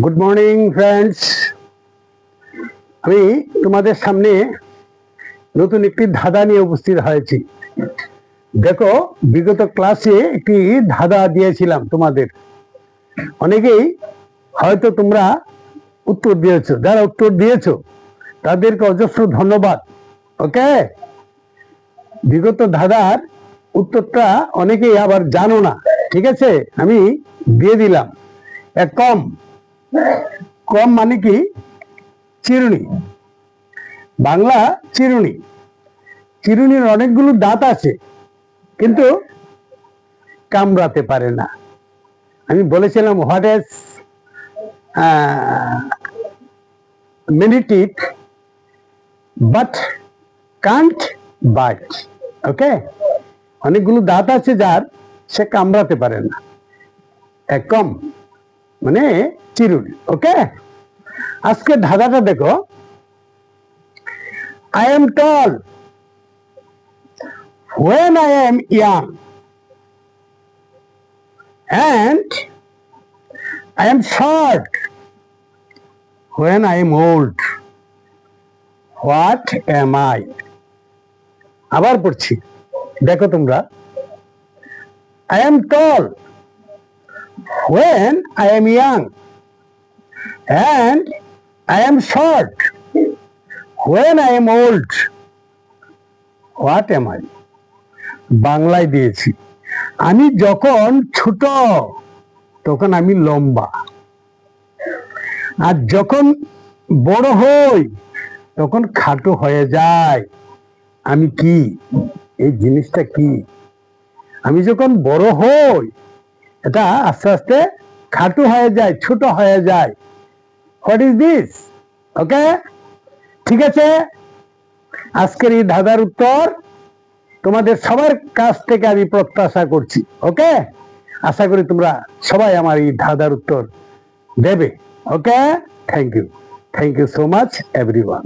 Good morning friends. আমি তোমাদের সামনে নতুন একটি ধাঁধা নিয়ে উপস্থিত হয়েছি। দেখো, বিগত ক্লাসে একটি ধাঁধা দিয়েছিলাম তোমাদের। অনেকেই হয়তো তোমরা উত্তর দিয়েছো। যারা উত্তর দিয়েছো তাদেরকে অজস্র ধন্যবাদ। ওকে, বিগত ধাঁধার উত্তরটা অনেকেই আবার জানো না, ঠিক আছে? আমি দিয়ে দিলাম। এক কম কম মানে কি? চিরুনি। বাংলা চিরুনি। চিরুনির অনেকগুলো দাঁত আছে, কিন্তু কামড়াতে পারে না। আমি বলেছিলাম what is many teeth but can't bite. Okay, অনেকগুলো দাঁত আছে যার, সে কামড়াতে পারে না। এক কম মানে চিরুনি। ওকে, আজকে ধাঁধাটা দেখো। I am tall when I am young and I am short when I am old. What am I? আবার পড়ছি, দেখো তোমরা। I am tall when I am young and I am short when I am old. What am I? বাংলায় দিয়েছি। আমি যখন ছোট তখন আমি লম্বা, আর যখন বড় হই তখন খাটো হয়ে যায়। আমি কি? এই জিনিসটা কি? আমি যখন বড় হই এটা আস্তে আস্তে খাটো হয়ে যায়, ছোট হয়ে যায়। What is this? ওকে, ঠিক আছে। আজকের এই ধাঁধার উত্তর তোমাদের সবার কাছ থেকে আমি প্রত্যাশা করছি। ওকে, আশা করি তোমরা সবাই আমার এই ধাঁধার উত্তর দেবে। Okay, thank you so much everyone.